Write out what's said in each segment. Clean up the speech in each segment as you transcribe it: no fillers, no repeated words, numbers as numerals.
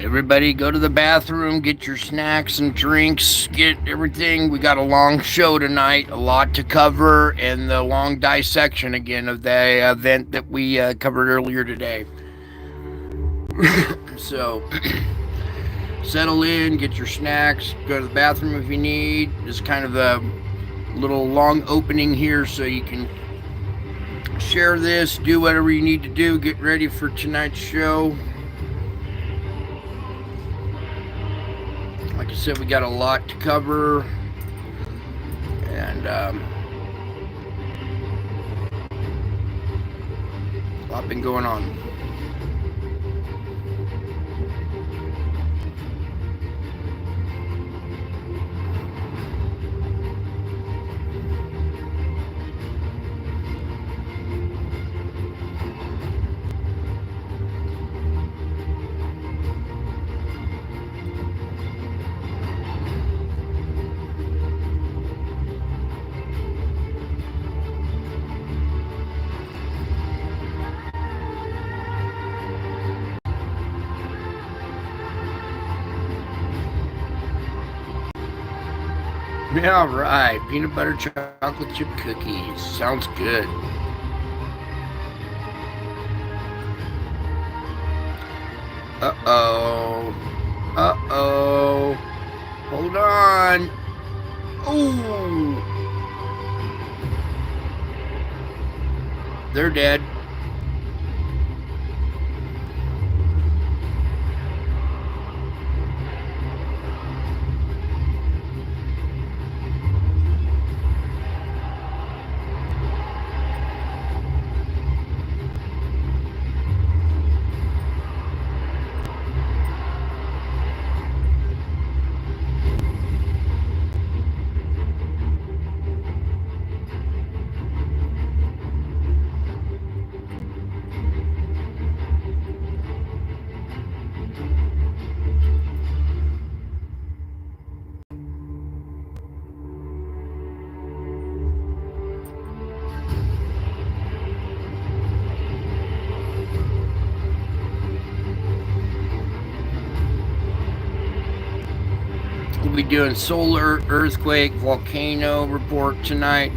Everybody go to the bathroom, get your snacks and drinks, get everything. We got a long show tonight, a lot to cover, and the long dissection again of the event that we covered earlier today. So settle in, get your snacks, go to the bathroom if you need. It's kind of a little long opening here so you can share this, do whatever you need to do, get ready for tonight's show. Like I said, we got a lot to cover, and a lot been going on. Yeah, right. Peanut butter chocolate chip cookies. Sounds good. Uh oh. Uh oh. Hold on. Ooh. They're dead. We'll be doing solar, earthquake, volcano report tonight,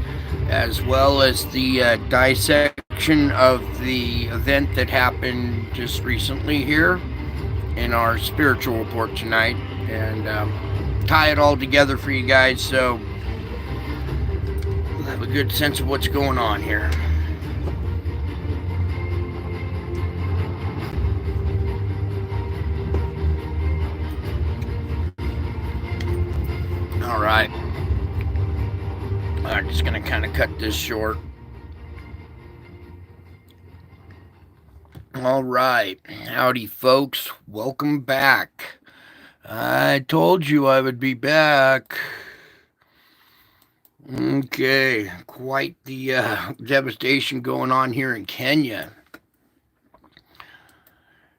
as well as the dissection of the event that happened just recently here in our spiritual report tonight, and tie it all together for you guys so we'll have a good sense of what's going on here. All right. I'm just going to kind of cut this short. All right. Howdy, folks. Welcome back. I told you I would be back. Okay. Quite the devastation going on here in Kenya.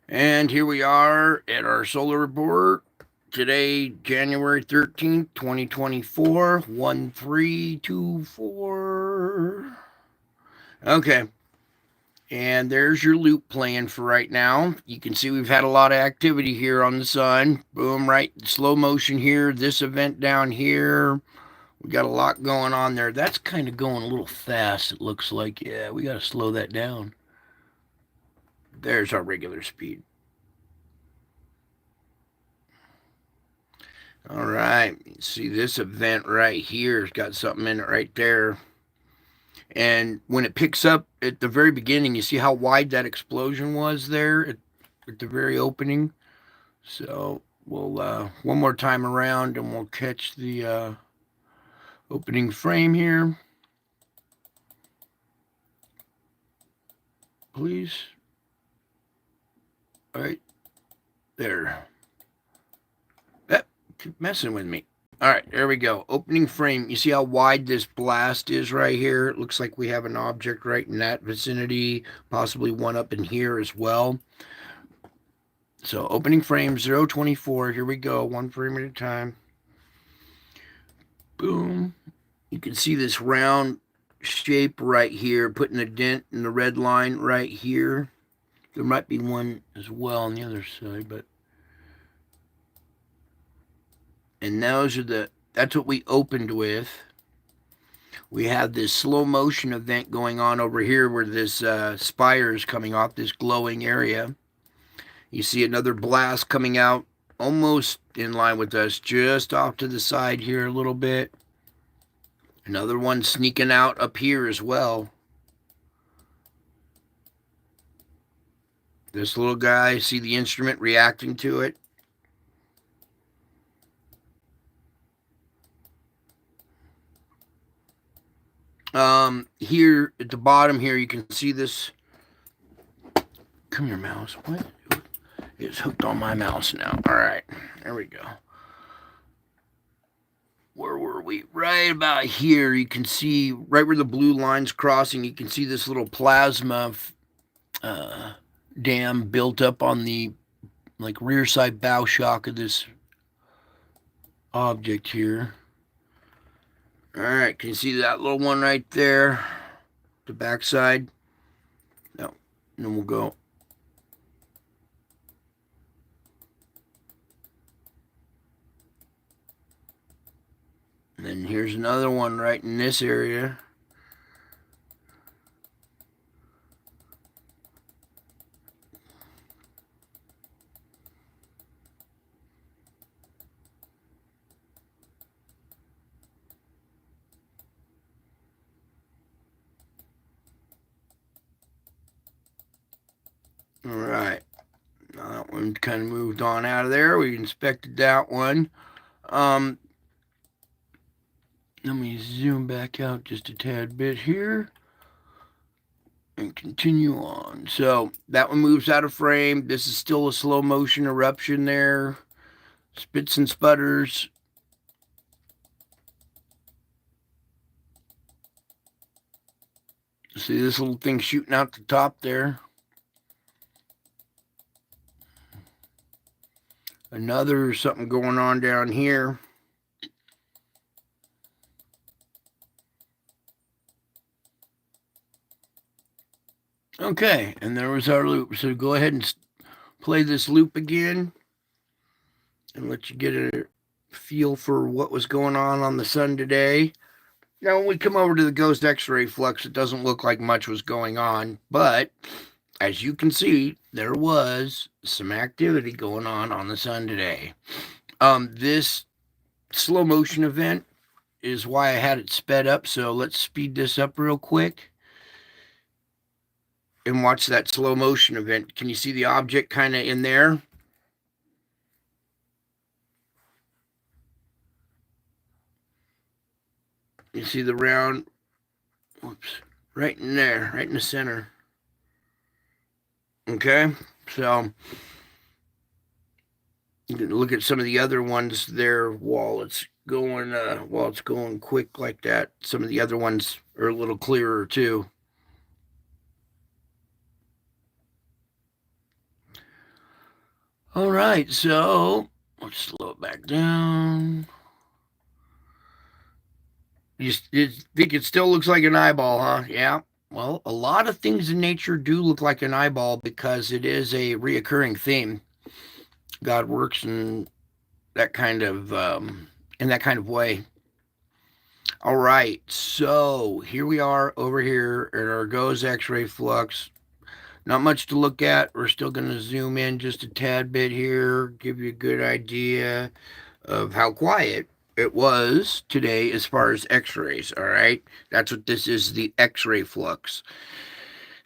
And here we are at our solar report. Today, January 13th, 2024, 1324. Okay. And there's your loop playing for right now. You can see we've had a lot of activity here on the sun. Boom, right, slow motion here. This event down here. We got a lot going on there. That's kind of going a little fast, it looks like. Yeah, we got to slow that down. There's our regular speed. All right, see this event right here has got something in it right there. And when it picks up at the very beginning, you see how wide that explosion was there at the very opening. So we'll one more time around and we'll catch the opening frame here. Please. All right, there. Keep messing with me. All right, there we go. Opening frame. You see how wide this blast is right here? It looks like we have an object right in that vicinity, possibly one up in here as well. So opening frame 024. Here we go, one frame at a time. Boom. You can see this round shape right here, putting a dent in the red line right here. There might be one as well on the other side, but And that's what we opened with. We have this slow motion event going on over here where this spire is coming off this glowing area. You see another blast coming out almost in line with us, just off to the side here a little bit. Another one sneaking out up here as well. This little guy, see the instrument reacting to it. Here at the bottom here, you can see this. Come here, mouse. What? It's hooked on my mouse now. All right, there we go. Where were we? Right about here, you can see right where the blue line's crossing. You can see this little plasma dam built up on the rear side bow shock of this object here. All right, can you see that little one right there? The backside. No, and then we'll go. And then here's another one right in this area. All right, now that one kind of moved on out of there. We inspected that one. Let me zoom back out just a tad bit here and continue on. So that one moves out of frame. This is still a slow motion eruption there. Spits and sputters. See this little thing shooting out the top there. Another something going on down here. Okay, and there was our loop. So go ahead and play this loop again and let you get a feel for what was going on the sun today. Now, when we come over to the ghost X-ray flux, it doesn't look like much was going on, but as you can see, there was some activity going on the sun today. This slow motion event is why I had it sped up, so let's speed this up real quick and watch that slow motion event. Can you see the object kind of in there? You see the round, whoops, right in there, right in the center. Okay, so you can look at some of the other ones there while it's going quick like that. Some of the other ones are a little clearer too. All right, so let's slow it back down. You think it still looks like an eyeball, huh? Yeah. Well, a lot of things in nature do look like an eyeball because it is a reoccurring theme. God works in that kind of way. All right, so here we are over here at our GOES X-ray flux. Not much to look at. We're still going to zoom in just a tad bit here, give you a good idea of how quiet it was today as far as X-rays. All right, that's what this is, the X-ray flux.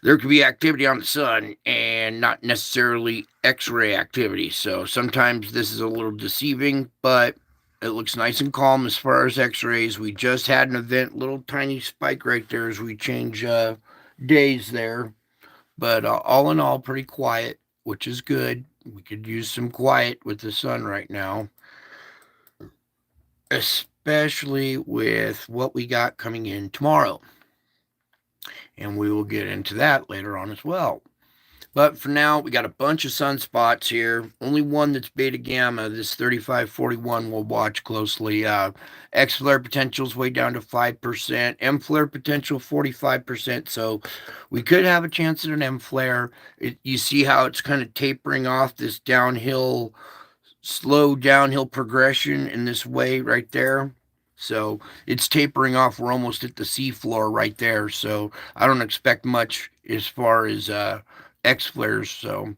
There could be activity on the sun and not necessarily X-ray activity, so sometimes this is a little deceiving, but it looks nice and calm as far as X-rays. We just had an event, little tiny spike right there as we change days there, but all in all, pretty quiet, which is good. We could use some quiet with the sun right now, especially with what we got coming in tomorrow. And we will get into that later on as well. But for now, we got a bunch of sunspots here. Only one that's beta gamma, this 3541, we'll watch closely. X flare potential is way down to 5%. M flare potential 45%. So we could have a chance at an M flare. You see how it's kind of tapering off this downhill slow downhill progression in this way right there. So it's tapering off. We're almost at the seafloor right there. So I don't expect much as far as X flares. So,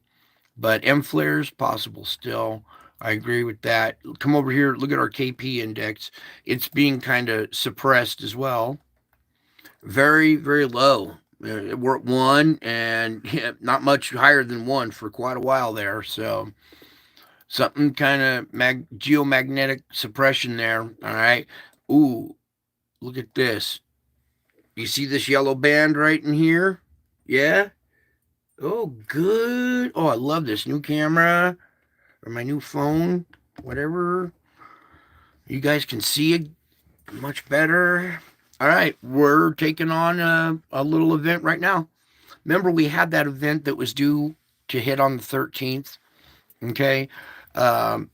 but M flares possible still. I agree with that. Come over here. Look at our KP index. It's being kind of suppressed as well. Very, very low. We're at 1 and yeah, not much higher than 1 for quite a while there. So something kind of geomagnetic suppression there. All right. Ooh, look at this. You see this yellow band right in here? Yeah. Oh, good. Oh, I love this new camera or my new phone, whatever. You guys can see it much better. All right, we're taking on a little event right now. Remember, we had that event that was due to hit on the 13th. Okay. Um,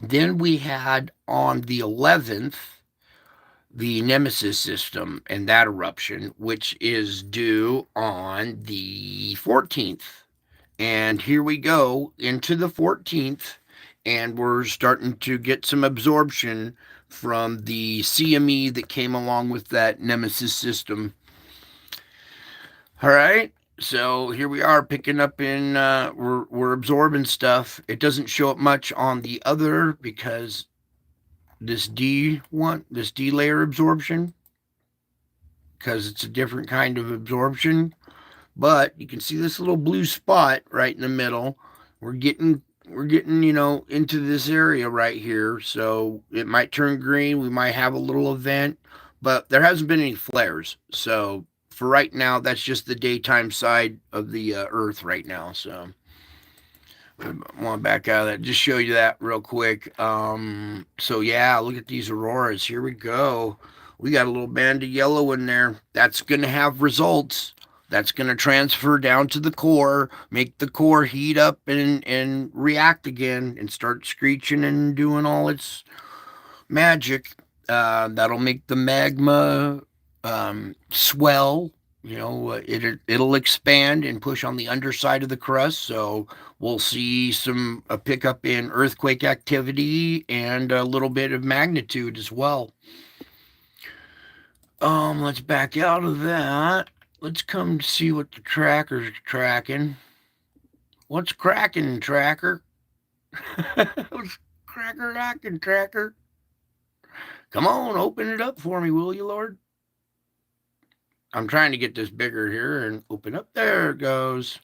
then we had on the 11th the Nemesis system and that eruption, which is due on the 14th. And here we go into the 14th, and we're starting to get some absorption from the CME that came along with that Nemesis system. All right. So here we are picking up in, we're absorbing stuff. It doesn't show up much on the other because this D layer absorption, because it's a different kind of absorption. But you can see this little blue spot right in the middle. We're getting, into this area right here. So it might turn green. We might have a little event, but there hasn't been any flares. So for right now, that's just the daytime side of the Earth right now. So I want to back out of that. Just show you that real quick. So yeah, look at these auroras. Here we go. We got a little band of yellow in there. That's going to have results. That's going to transfer down to the core, make the core heat up and react again and start screeching and doing all its magic. That'll make the magma swell. It'll expand and push on the underside of the crust. So we'll see a pickup in earthquake activity and a little bit of magnitude as well. Let's back out of that. Let's come see what the tracker's tracking. What's cracking, tracker? What's cracking, tracker? Come on, open it up for me, will you, Lord? I'm trying to get this bigger here and open up. There it goes.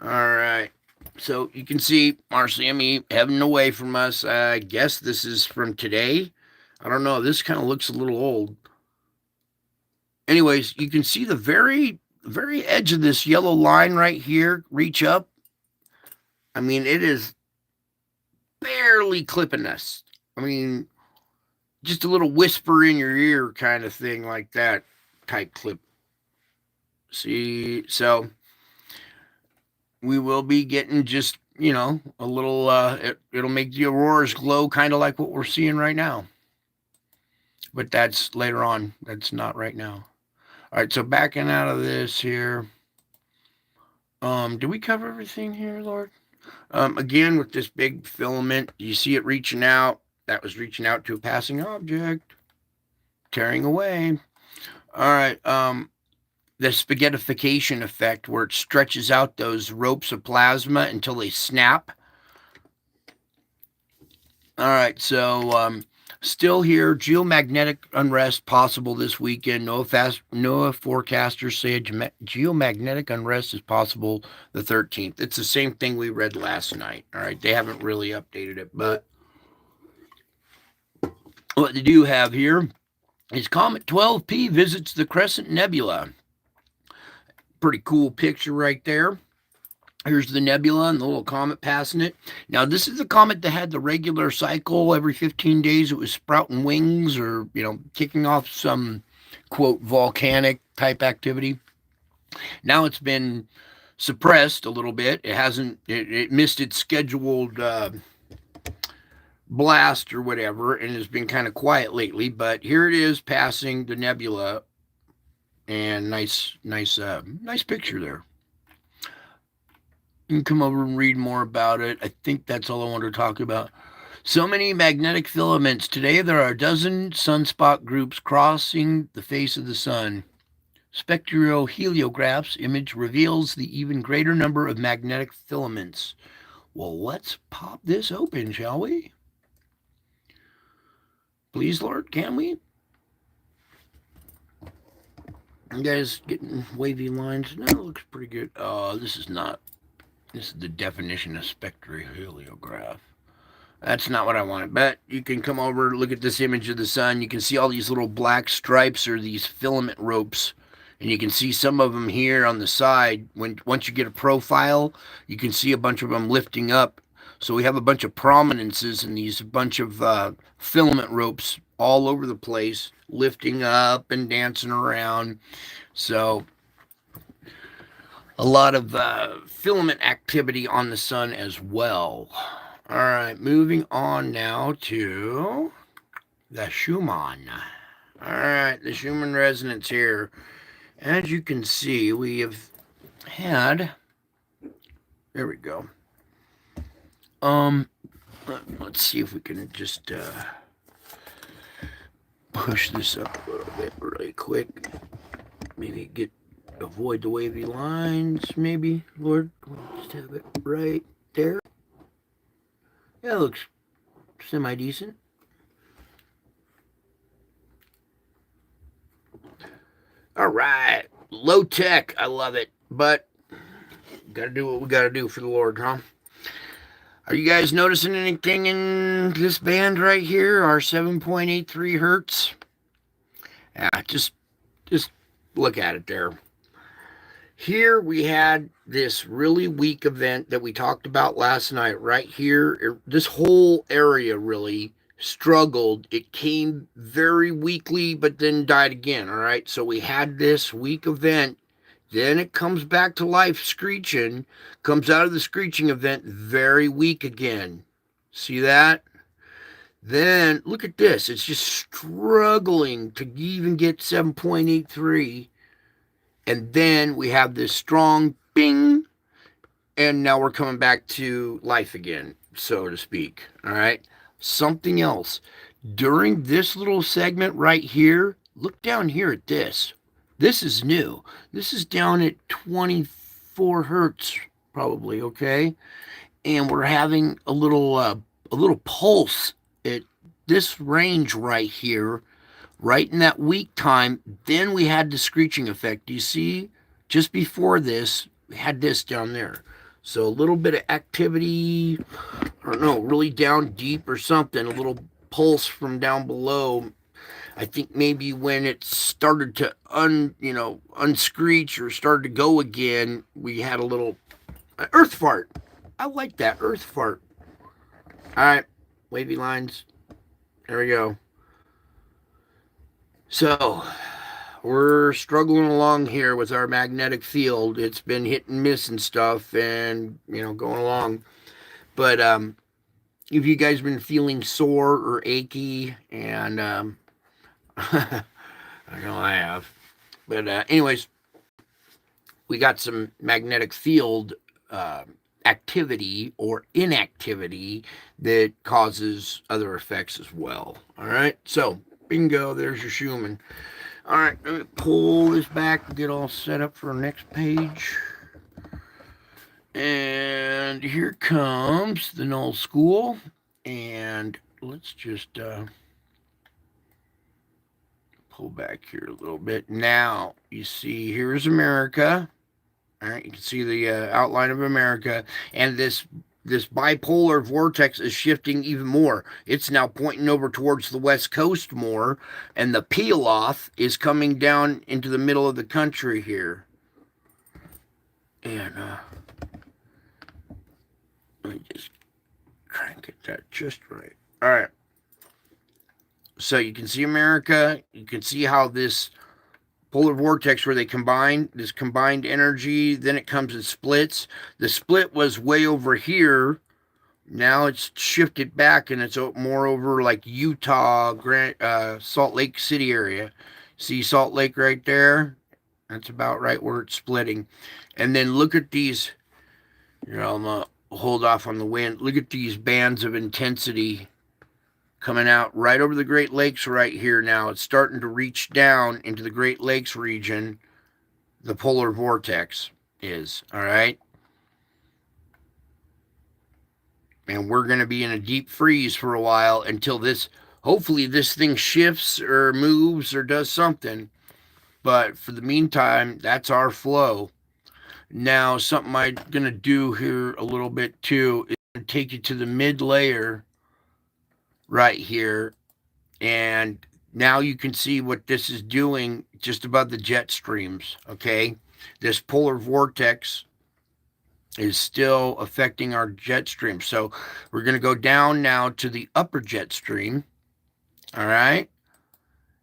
All right. So you can see RCME heading away from us. I guess this is from today. I don't know. This kind of looks a little old. Anyways, you can see the very, very edge of this yellow line right here reach up. I mean, it is barely clipping us. I mean, just a little whisper in your ear kind of thing like that type clip. See, so we will be getting just, a little, it'll make the auroras glow kind of like what we're seeing right now. But that's later on. That's not right now. All right, so backing out of this here. Did we cover everything here, Lord? Again, with this big filament, you see it reaching out. That was reaching out to a passing object, tearing away. All right, the spaghettification effect, where it stretches out those ropes of plasma until they snap. All right, so still here, geomagnetic unrest possible this weekend. NOAA forecasters say geomagnetic unrest is possible the 13th. It's the same thing we read last night. All right, they haven't really updated it, but what they do have here is Comet 12P visits the Crescent Nebula. Pretty cool picture right there. Here's the nebula and the little comet passing it. Now, this is the comet that had the regular cycle. Every 15 days it was sprouting wings or, kicking off some, quote, volcanic type activity. Now it's been suppressed a little bit. It missed its scheduled blast or whatever and has been kind of quiet lately. But here it is passing the nebula. And nice picture there. You can come over and read more about it. I think that's all I want to talk about. So many magnetic filaments. Today there are a dozen sunspot groups crossing the face of the sun. Spectroheliograph's image reveals the even greater number of magnetic filaments. Well, let's pop this open, shall we? Please, Lord, can we? You guys getting wavy lines? No, it looks pretty good. This is not. This is the definition of spectroheliograph. That's not what I wanted, but you can come over, look at this image of the sun. You can see all these little black stripes or these filament ropes. And you can see some of them here on the side. Once you get a profile, you can see a bunch of them lifting up. So we have a bunch of prominences and these bunch of filament ropes all over the place, lifting up and dancing around. So a lot of filament activity on the sun as well. All right, moving on now to the Schumann. All right, the Schumann resonance here. As you can see, we have had, there we go. Let's see if we can just push this up a little bit really quick. Maybe avoid the wavy lines, maybe, Lord. Just have it right there. That looks semi-decent. All right, low tech, I love it, but gotta do what we gotta do for the Lord, huh? Are you guys noticing anything in this band right here, our 7.83 hertz? Yeah, just look at it there. Here we had this really weak event that we talked about last night. Right here, this whole area really struggled. It came very weakly, but then died again. All right, so we had this weak event. Then it comes back to life screeching, comes out of the screeching event very weak again. See that? Then look at this. It's just struggling to even get 7.83. And then we have this strong bing. And now we're coming back to life again, so to speak. All right. Something else. During this little segment right here, look down here at this. This is new. This is down at 24 hertz, probably, okay? And we're having a little pulse at this range right here, right in that weak time. Then we had the screeching effect. Do you see? Just before this, we had this down there. So a little bit of activity, I don't know, really down deep or something, a little pulse from down below. I think maybe when it started to unscreech or started to go again, we had a little earth fart. I like that earth fart. All right, wavy lines. There we go. So we're struggling along here with our magnetic field. It's been hit and miss and stuff, and going along. But if you guys been feeling sore or achy, and I know I have. But anyways, we got some magnetic field activity or inactivity that causes other effects as well. All right, so bingo, there's your Schumann. All right, let me pull this back and get all set up for our next page. And here comes the null school. And let's just pull back here a little bit. Now, you see, here's America. All right, you can see the outline of America. And this bipolar vortex is shifting even more. It's now pointing over towards the west coast more. And the peel-off is coming down into the middle of the country here. And let me just try and get that just right. All right. So you can see America. You can see how this polar vortex, where they combine this combined energy, then it comes and splits. The split was way over here. Now it's shifted back and it's more over like Utah, Salt Lake City area. See Salt Lake right there? That's about right where it's splitting. And then look at these Here, I'm going to hold off on the wind. Look at these bands of intensity coming out right over the Great Lakes right here now. It's starting to reach down into the Great Lakes region. The polar vortex is, all right? And we're going to be in a deep freeze for a while until this, hopefully this thing shifts or moves or does something. But for the meantime, that's our flow. Now, something I'm going to do here a little bit too is take you to the mid layer right here. And now you can see what this is doing just above the jet streams, okay? This polar vortex is still affecting our jet stream. So we're going to go down now to the upper jet stream, all right?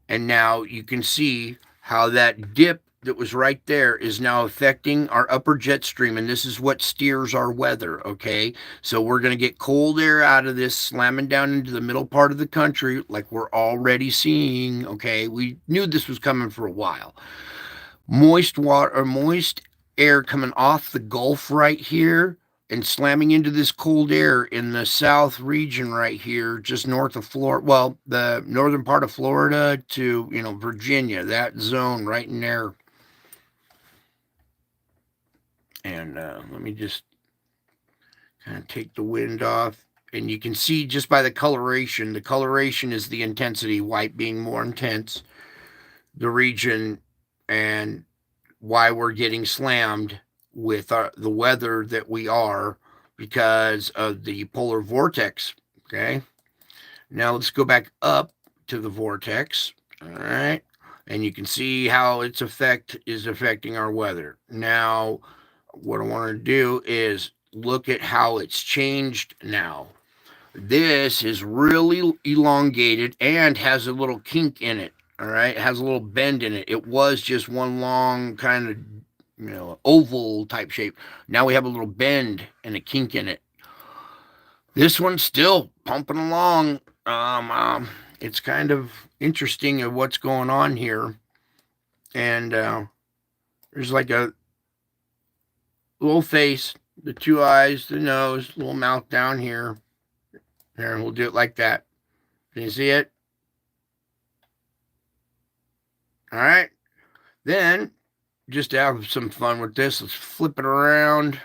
And now you can see how that dip that was right there is now affecting our upper jet stream, and this is what steers our weather, okay? So we're going to get cold air out of this, slamming down into the middle part of the country like we're already seeing, okay? We knew this was coming for a while. Moist water or moist air coming off the Gulf right here and slamming into this cold air in the south region right here, just north of Florida. Well, the northern part of Florida to, Virginia, that zone right in there. And let me just kind of take the wind off. And you can see just by the coloration is the intensity, white being more intense, the region, and why we're getting slammed with the weather that we are because of the polar vortex. Okay. Now let's go back up to the vortex. All right. And you can see how its effect is affecting our weather. Now, what I want to do is look at how it's changed now. This is really elongated and has a little kink in it. All right. It has a little bend in it. It was just one long kind of, oval type shape. Now we have a little bend and a kink in it. This one's still pumping along. It's kind of interesting of what's going on here. And there's like a little face, the two eyes, the nose, little mouth down here. There, we'll do it like that. Can you see it? All right. Then, just to have some fun with this, let's flip it around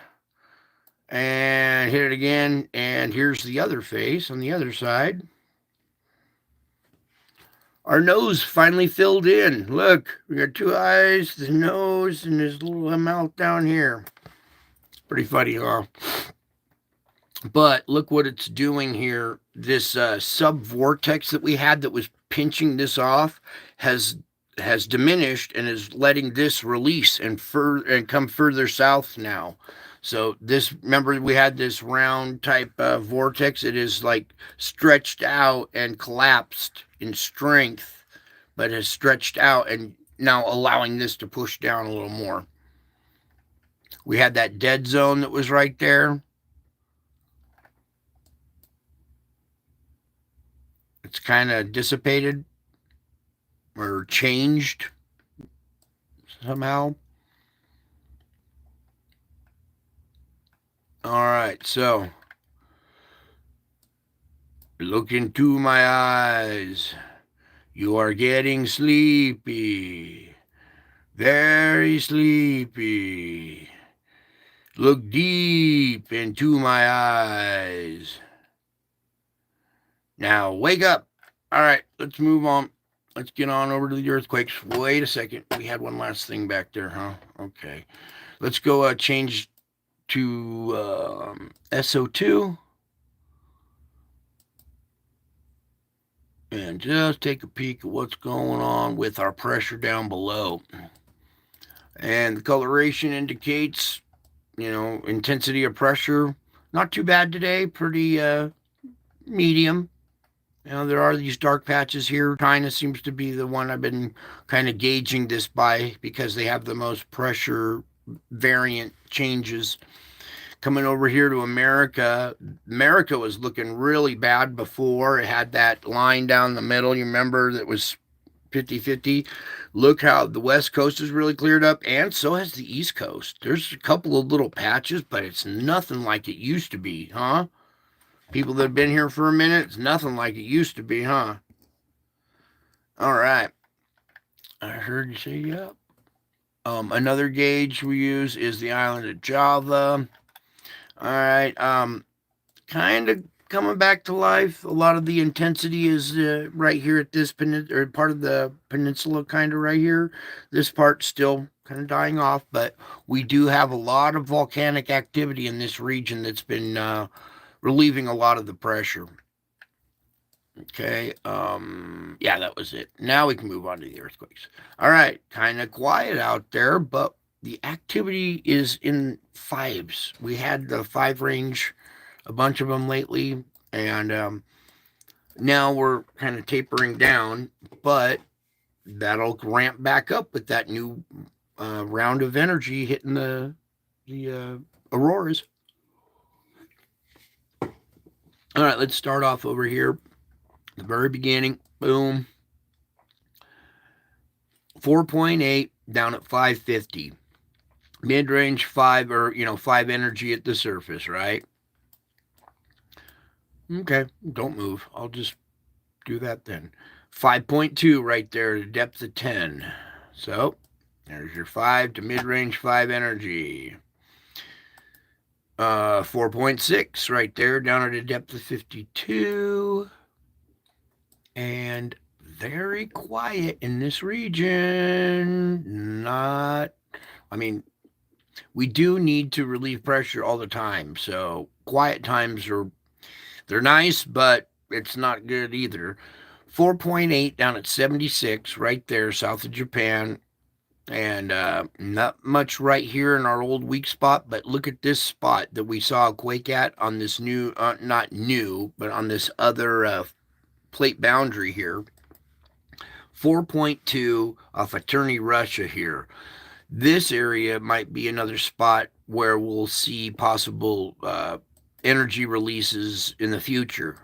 and hit it again. And here's the other face on the other side. Our nose finally filled in. Look, we got two eyes, the nose, and this little mouth down here. It's pretty funny, huh? But look what it's doing here. This sub-vortex that we had that was pinching this off has diminished and is letting this release and come further south now. So this, remember we had this round type vortex. It is like stretched out and collapsed in strength, but has stretched out and now allowing this to push down a little more. We had that dead zone that was right there. It's kind of dissipated or changed somehow. All right, so look into my eyes. You are getting sleepy, very sleepy. Look deep into my eyes. Now wake up. All right, let's move on. Let's get on over to the earthquakes. Wait a second. We had one last thing back there, huh? Okay. Let's go change to SO2. And just take a peek at what's going on with our pressure down below. And the coloration indicates, intensity of pressure. Not too bad today. Pretty medium. There are these dark patches here. China seems to be the one I've been kind of gauging this by because they have the most pressure variant changes. Coming over here to America, America was looking really bad before. It had that line down the middle, you remember, that was 50-50. Look how the west coast is really cleared up, and so has the east coast. There's a couple of little patches, but it's nothing like it used to be, huh? People that have been here for a minute, it's nothing like it used to be, huh? All right. I heard you say yep. Another gauge we use is the island of Java. All right. Kind of coming back to life. A lot of the intensity is right here at this or part of the peninsula, kind of right here. This part's still kind of dying off, but we do have a lot of volcanic activity in this region that's been relieving a lot of the pressure. Okay, yeah, that was it. Now we can move on to the earthquakes. All right, kind of quiet out there, but the activity is in fives. We had the 5 range, a bunch of them lately, and now we're kind of tapering down, but that'll ramp back up with that new round of energy hitting the auroras. All right, let's start off over here. The very beginning, boom. 4.8 down at 550. Mid-range 5, or 5 energy at the surface, right? Okay, don't move. I'll just do that then. 5.2 right there, the depth of 10. So there's your 5 to mid-range 5 energy. 4.6 right there, down at a depth of 52. And very quiet in this region. We do need to relieve pressure all the time. So quiet times they're nice, but it's not good either. 4.8 down at 76, right there, south of Japan. And not much right here in our old weak spot, but look at this spot that we saw a quake at on this new, not new, but on this other plate boundary here. 4.2 off of Terni, Russia here. This area might be another spot where we'll see possible energy releases in the future.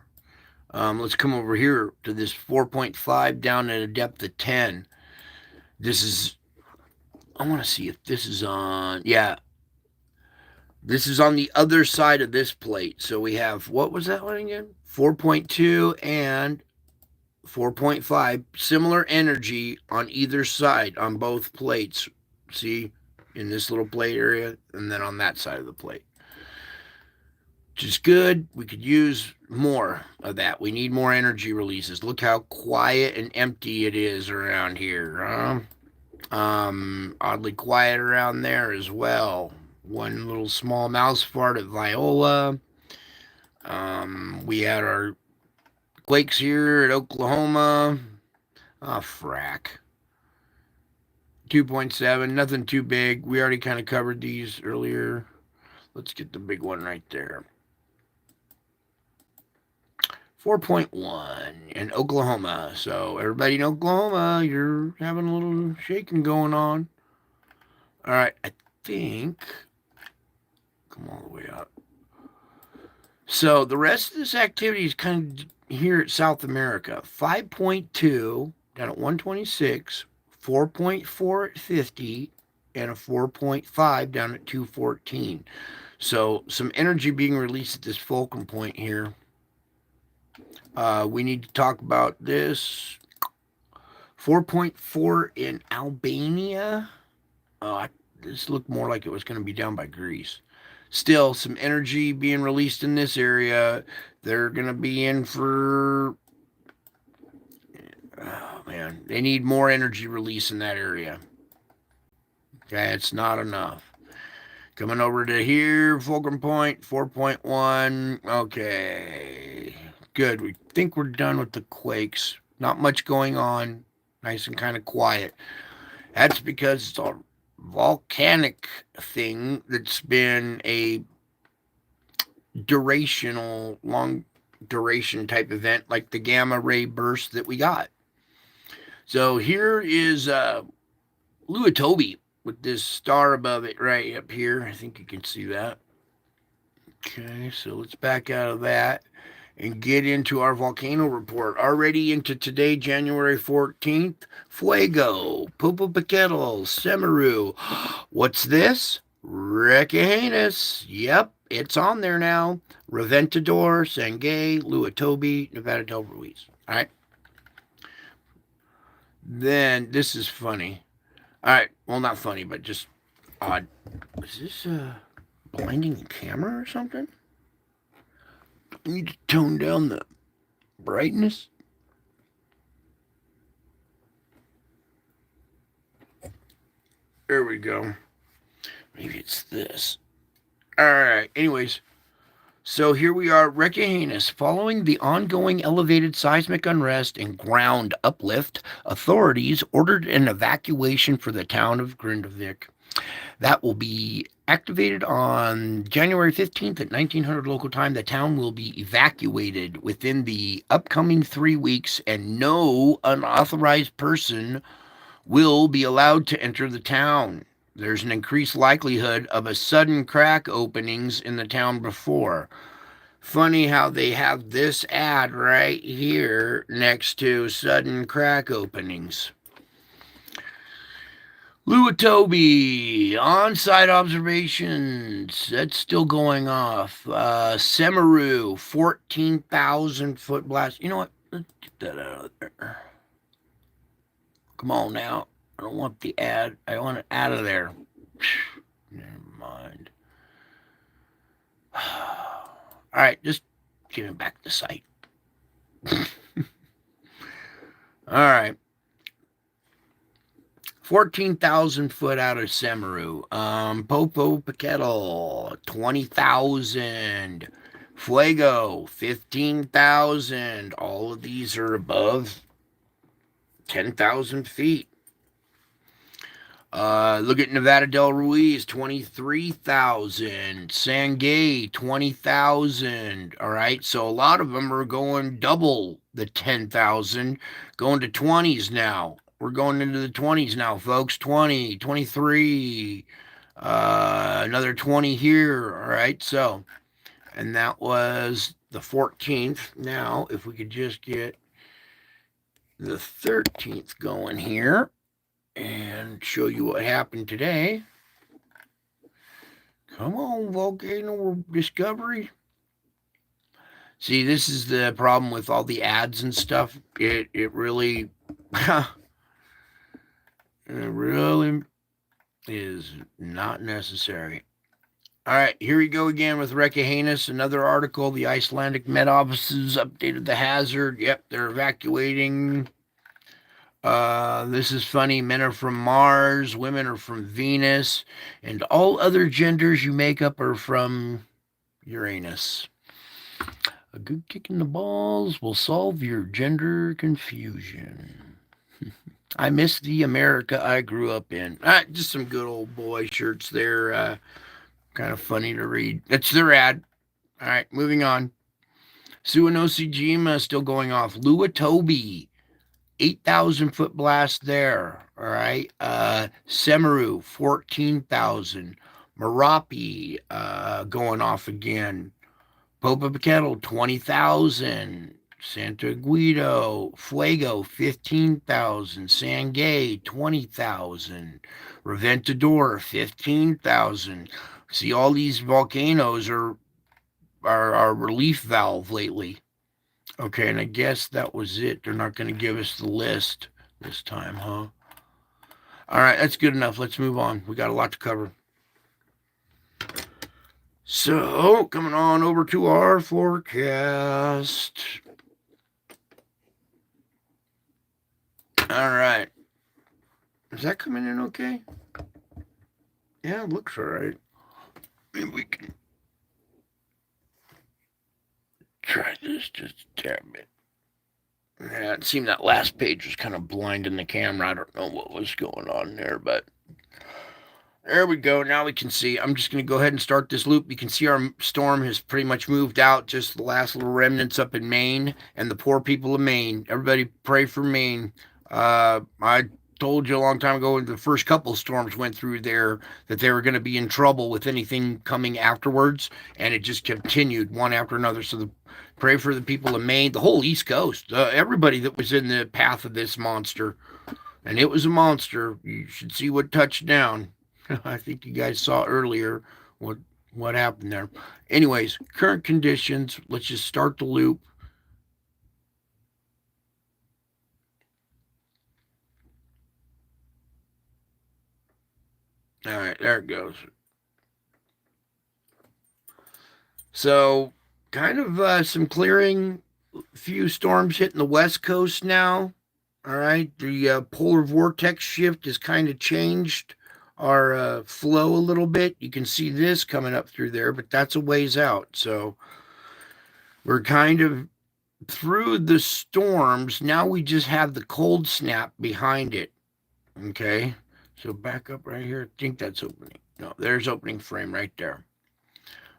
Let's come over here to this 4.5 down at a depth of 10. I want to see if this is on, yeah. This is on the other side of this plate. So we have, what was that one again? 4.2 and 4.5, similar energy on either side on both plates. See, in this little plate area, and then on that side of the plate. Which is good. We could use more of that. We need more energy releases. Look how quiet and empty it is around here. Oddly quiet around there as well. One little small mouse fart at Viola. We had our quakes here at Oklahoma. Frack. 2.7, nothing too big. We already kind of covered these earlier. Let's get the big one right there. 4.1 in Oklahoma. So everybody in Oklahoma, you're having a little shaking going on. All right, I think. Come all the way up. So the rest of this activity is kind of here at South America. 5.2 down at 126, 4.4 at 50, and a 4.5 down at 214. So some energy being released at this fulcrum point here. We need to talk about this. 4.4 in Albania. This looked more like it was going to be down by Greece. Still, some energy being released in this area. They're going to be in for... Oh, man. They need more energy release in that area. Okay, it's not enough. Coming over to here, fulcrum point, 4.1. Okay, good. We think we're done with the quakes. Not much going on. Nice and kind of quiet. That's because it's a volcanic thing that's been a long duration type event, like the gamma ray burst that we got. So here is Luatobi with this star above it right up here. I think you can see that. Okay, so let's back out of that. and get into our volcano report. Already into today, January 14th. Fuego, Popocatépetl, Semeru. What's this? Recahenus. Yep, it's on there now. Reventador, Sangay, Luatobi, Nevada del Ruiz. All right. Then this is funny. All right. Well, not funny, but just odd. Is this blinding the camera or something? I need to tone down the brightness. There we go. Maybe it's this. All right. Anyways, so here we are, Recahenus. Following the ongoing elevated seismic unrest and ground uplift, authorities ordered an evacuation for the town of Grindavik. That will be activated on January 15th at 1900 local time. The town will be evacuated within the upcoming 3 weeks, and no unauthorized person will be allowed to enter the town. There's an increased likelihood of a sudden crack openings in the town before. Funny how they have this ad right here next to sudden crack openings. Luatobi, on-site observations. That's still going off. Semeru, 14,000 foot blast. You know what? Let's get that out of there. Come on now. I don't want the ad. I want it out of there. Never mind. All right, just give it back to site. All right. 14,000 foot out of Semeru. Popocatépetl, 20,000. Fuego, 15,000. All of these are above 10,000 feet. Look at Nevada del Ruiz, 23,000. Sangay, 20,000. All right, so a lot of them are going double the 10,000, going to 20s now. We're going into the 20s now, folks. 20, 23, another 20 here. All right, so, and that was the 14th. Now, if we could just get the 13th going here and show you what happened today. Come on, volcano discovery. See, this is the problem with all the ads and stuff. It really, it really is not necessary. All right, here we go again with Recahenus. Another article. The Icelandic Met offices updated the hazard. Yep, they're evacuating. This is funny. Men are from Mars, women are from Venus, and all other genders you make up are from Uranus. A good kick in the balls will solve your gender confusion. I miss the America I grew up in. Just some good old boy shirts there. Kind of funny to read. That's their ad. All right, moving on. Suwanosejima still going off. Luatobi, 8,000 foot blast there. All right. Semeru, 14,000. Merapi going off again. Popocatépetl, 20,000. Santa Guido, Fuego, 15,000. Sangay, 20,000. Reventador, 15,000. See, all these volcanoes are our relief valve lately. Okay, and I guess that was it. They're not going to give us the list this time, huh? All right, that's good enough. Let's move on. We got a lot to cover. So, coming on over to our forecast. All right. Is that coming in okay? Yeah, it looks all right. Maybe we can try this just a tad bit. Yeah, it seemed that last page was kind of blinding the camera. I don't know what was going on there, but there we go. Now we can see. I'm just going to go ahead and start this loop. You can see our storm has pretty much moved out. Just the last little remnants up in Maine and the poor people of Maine. Everybody pray for Maine. I told you a long time ago when the first couple storms went through there that they were going to be in trouble with anything coming afterwards, and it just continued one after another. So pray for the people of Maine, the whole East Coast, everybody that was in the path of this monster, and it was a monster. You should see what touched down. I think you guys saw earlier what what happened there. Anyways, current conditions. Let's just start the loop. All right, there it goes. So, kind of some clearing, few storms hitting the west coast now. All right, the polar vortex shift has kind of changed our flow a little bit. You can see this coming up through there, but that's a ways out. So, we're kind of through the storms. Now we just have the cold snap behind it. Okay, so back up right here. I think that's opening. No, there's opening frame right there.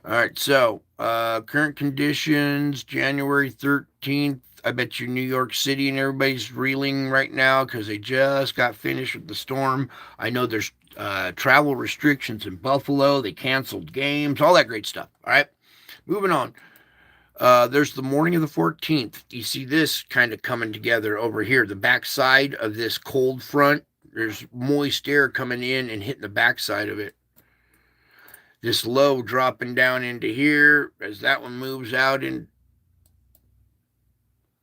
All right, so current conditions, January 13th. I bet you New York City and everybody's reeling right now because they just got finished with the storm. I know there's travel restrictions in Buffalo. They canceled games, all that great stuff. All right, moving on. There's the morning of the 14th. You see this kind of coming together over here, the backside of this cold front. There's moist air coming in and hitting the backside of it. This low dropping down into here as that one moves out. And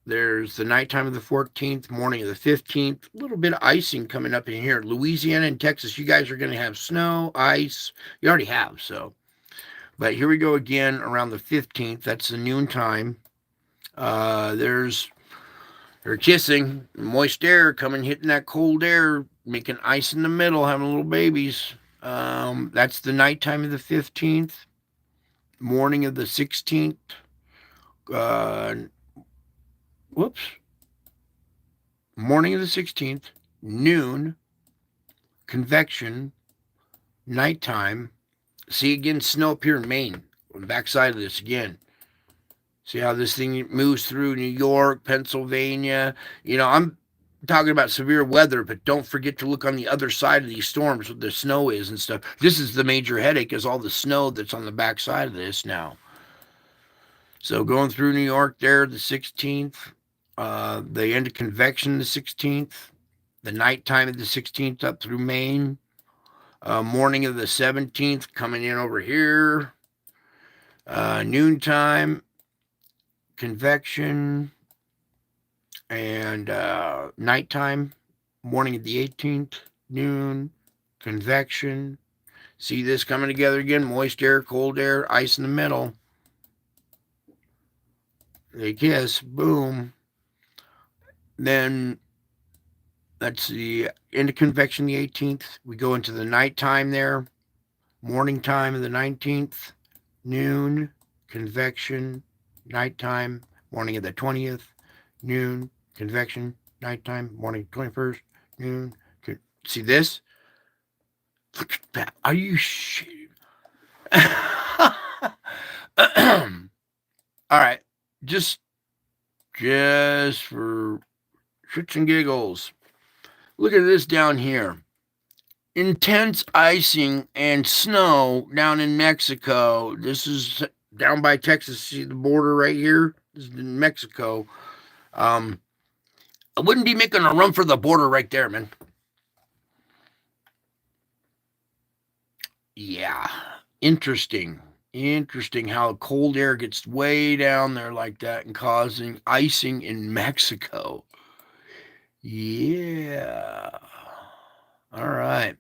there's the nighttime of the 14th, morning of the 15th. A little bit of icing coming up in here. Louisiana and Texas, you guys are going to have snow, ice. You already have, so. But here we go again around the 15th. That's the noontime. They're kissing. Moist air coming, hitting that cold air, making ice in the middle, having little babies. That's the nighttime of the 15th, morning of the 16th. Whoops. Morning of the 16th, noon, convection, nighttime. See again, snow up here in Maine, on the backside of this again. See how this thing moves through New York, Pennsylvania. You know, I'm talking about severe weather, but don't forget to look on the other side of these storms where the snow is and stuff. This is the major headache, is all the snow that's on the backside of this now. So going through New York there, the 16th, the end of convection, the 16th, the nighttime of the 16th up through Maine, morning of the 17th coming in over here, noontime, convection, and nighttime, morning of the 18th, noon, convection. See this coming together again, moist air, cold air, ice in the middle. They kiss, boom. Then that's the end of convection, the 18th. We go into the nighttime there, morning time of the 19th, noon, convection, nighttime, morning of the 20th, noon, convection, nighttime, morning 21st, noon. See this? Look at that. Are you shitting? All right. Just for shits and giggles. Look at this down here. Intense icing and snow down in Mexico. This is down by Texas. See the border right here? This is in Mexico. I wouldn't be making a run for the border right there, man. Yeah. Interesting how cold air gets way down there like that and causing icing in Mexico. Yeah. All right.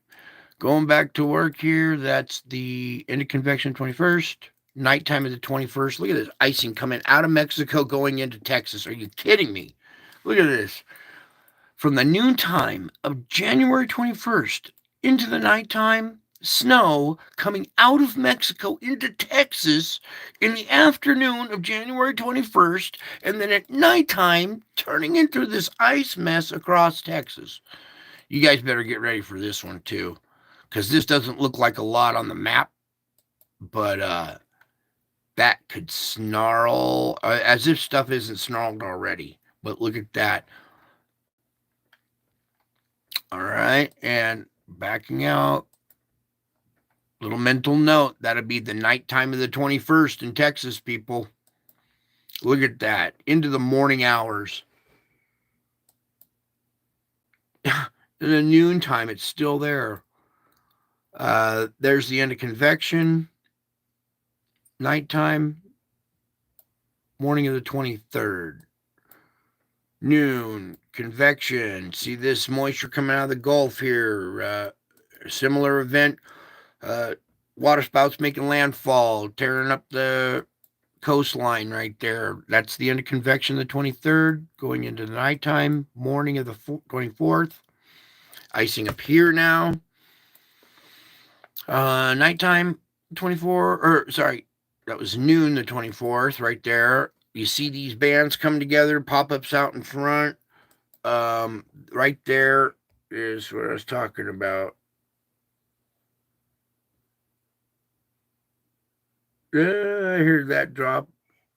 Going back to work here. That's the end of convection 21st. Nighttime of the 21st. Look at this icing coming out of Mexico going into Texas. Are you kidding me? Look at this. From the noontime of January 21st into the nighttime, snow coming out of Mexico into Texas in the afternoon of January 21st, and then at nighttime turning into this ice mess across Texas. You guys better get ready for this one too, because this doesn't look like a lot on the map, but that could snarl as if stuff isn't snarled already. But look at that. All right, and backing out. Little mental note, that'll be the nighttime of the 21st in Texas, people. Look at that. Into the morning hours. In the noontime, it's still there. There's the end of convection. Nighttime, morning of the 23rd. Noon, convection. See this moisture coming out of the Gulf here. Similar event. Waterspouts making landfall, tearing up the coastline right there. That's the end of convection, the 23rd, going into the nighttime, morning of the 24th. Icing up here now. Nighttime, 24, or sorry, that was noon, the 24th, right there. You see these bands come together, pop ups out in front. Right there is what I was talking about. I heard that drop.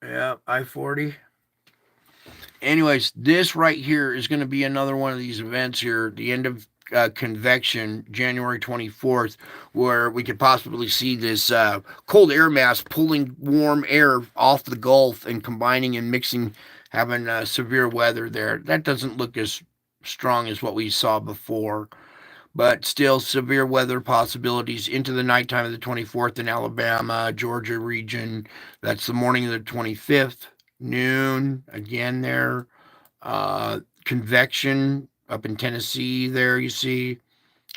Yeah, I-40. Anyways, this right here is going to be another one of these events here, the end of convection, January 24th, where we could possibly see this cold air mass pulling warm air off the Gulf and combining and mixing, having severe weather there. That doesn't look as strong as what we saw before, but still severe weather possibilities into the nighttime of the 24th in Alabama, Georgia region. That's the morning of the 25th, noon, again there. Convection up in Tennessee there, you see.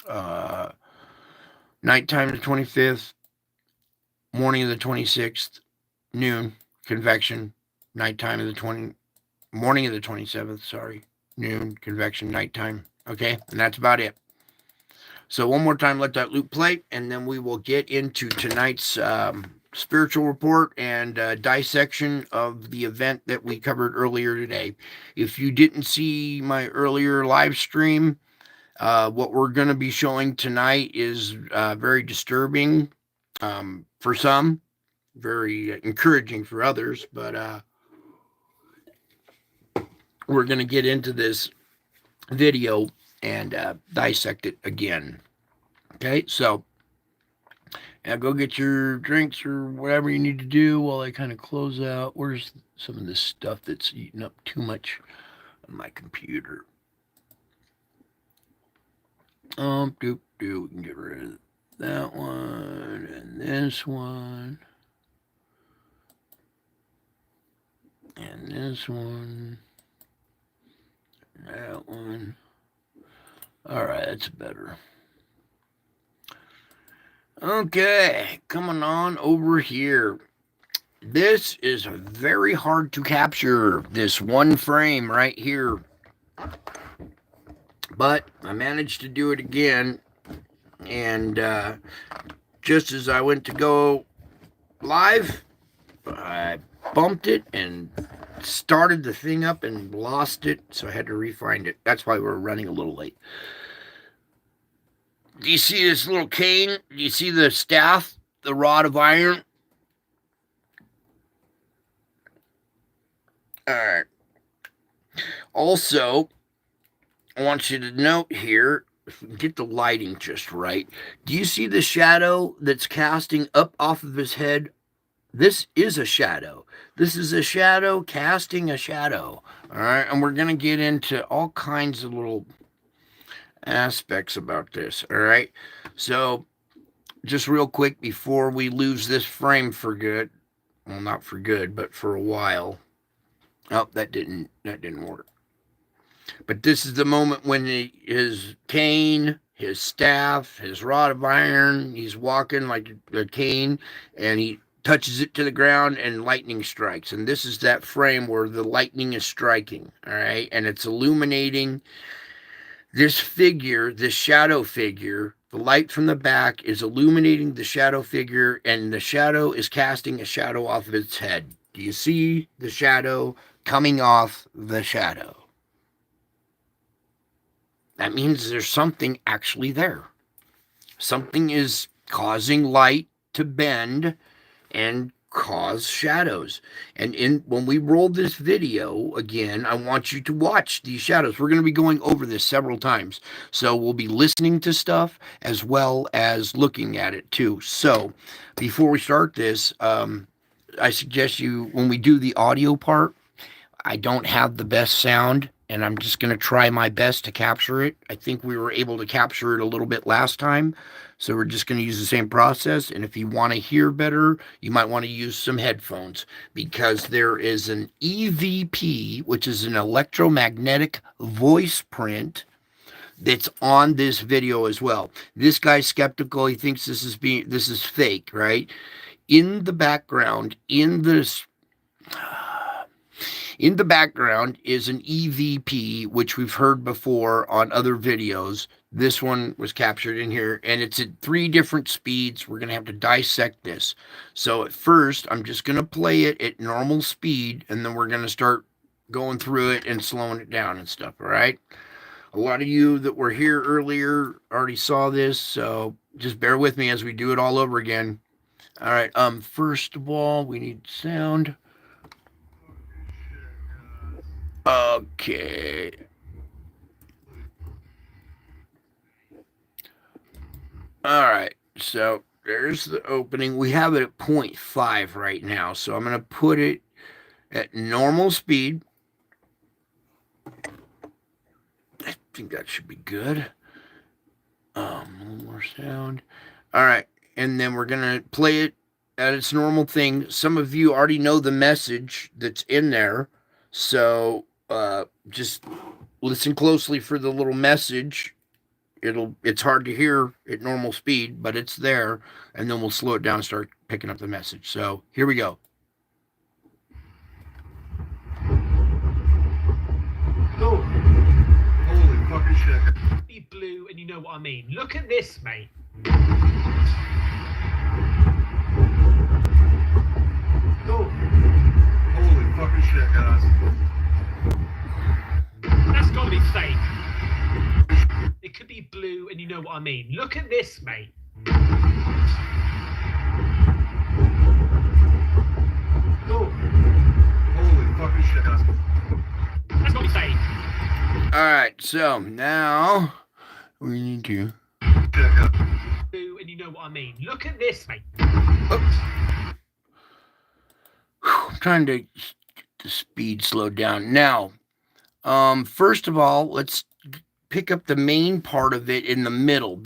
Uh, Nighttime of the 25th, morning of the 26th, noon, convection. Nighttime of the morning of the 27th, sorry, noon, convection, nighttime. Okay, and that's about it. So one more time, let that loop play, and then we will get into tonight's spiritual report and dissection of the event that we covered earlier today. If you didn't see my earlier live stream, what we're going to be showing tonight is very disturbing for some, very encouraging for others, but we're going to get into this video and dissect it again. Okay, so go get your drinks or whatever you need to do while I kind of close out. Where's some of this stuff that's eating up too much on my computer? We can get rid of that one and this one and this one and that one. All right, that's better. Okay, coming on over here. This is very hard to capture, this one frame right here. But I managed to do it again. And just as I went to go live, I bumped it and started the thing up and lost it. So I had to refind it. That's why we're running a little late. Do you see this little cane? Do you see the staff, the rod of iron? All right. Also, I want you to note here, if we can get the lighting just right. Do you see the shadow that's casting up off of his head? This is a shadow. This is a shadow casting a shadow. All right. And we're going to get into all kinds of little aspects about this. All right. So, just real quick before we lose this frame for good. Well, not for good, but for a while. Oh, that didn't work. But this is the moment when his cane, his staff, his rod of iron, he's walking like a cane, and he touches it to the ground and lightning strikes. And this is that frame where the lightning is striking, all right? And it's illuminating this figure, this shadow figure. The light from the back is illuminating the shadow figure, and the shadow is casting a shadow off of its head. Do you see the shadow coming off the shadow? That means there's something actually there. Something is causing light to bend and cause shadows. And when we roll this video again, I want you to watch these shadows. We're going to be going over this several times. So we'll be listening to stuff as well as looking at it too. So before we start this, I suggest you, when we do the audio part, I don't have the best sound, and I'm just going to try my best to capture it. I think we were able to capture it a little bit last time, so we're just going to use the same process. And if you want to hear better, you might want to use some headphones, because there is an EVP, which is an electromagnetic voice print, that's on this video as well. This guy's skeptical. He thinks this is fake, right? In the background, in the background is an EVP, which we've heard before on other videos. This one was captured in here, and it's at 3 different speeds. We're going to have to dissect this. So at first, I'm just going to play it at normal speed, and then we're going to start going through it and slowing it down and stuff, all right? A lot of you that were here earlier already saw this, so just bear with me as we do it all over again. All right, first of all, we need sound. Okay. All right. So there's the opening. We have it at 0.5 right now. So I'm going to put it at normal speed. I think that should be good. A little more sound. All right. And then we're going to play it at its normal thing. Some of you already know the message that's in there. So just listen closely for the little message. It's hard to hear at normal speed, but it's there, and then we'll slow it down and start picking up the message. So here we go. Oh, holy fucking shit. Be blue, and you know what I mean. Look at this, mate. Oh, holy fucking shit, guys. That's gotta be fake. It could be blue, and you know what I mean. Look at this, mate. Oh, holy fucking shit, guys. That's gotta be fake. All right, so now we need to. Blue, and you know what I mean. Look at this, mate. I'm trying to get the speed slowed down. Now, first of all, let's pick up the main part of it in the middle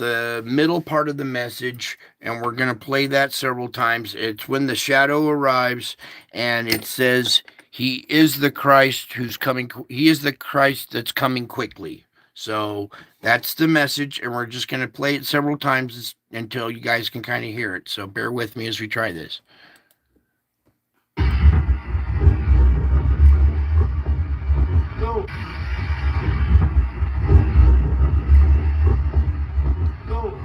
part of the message, and we're going to play that several times. It's when the shadow arrives, and it says, he is the Christ who's coming. He is the Christ that's coming quickly. So that's the message, and we're just going to play it several times until you guys can kind of hear it. So bear with me as we try this. Go. Go.